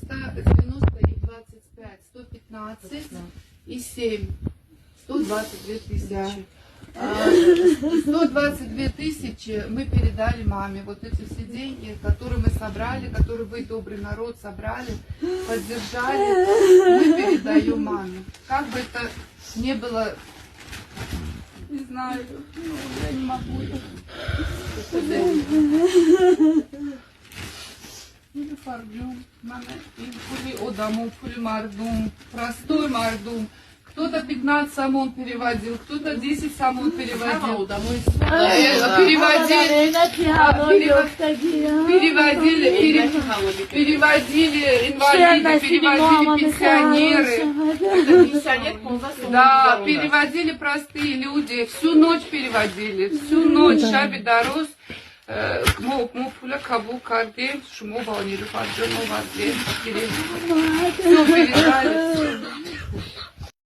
90 и 25, 115 и 7. 122 тысячи. 122 тысячи мы передали маме. Вот эти все деньги, которые мы собрали, которые вы, добрый народ, собрали, поддержали, мы передаем маме. Как бы это ни было, не знаю, я не могу. Простой мардум. Кто-то 15 самон переводил, кто-то 10 самон переводил. Переводили инвалиды, переводили пенсионеры. Да, переводили простые люди. Всю ночь переводили. Всю ночь. Шаби дорос. Муфуля кабу кардем, шумо балниру паджану ваздем. Все передали.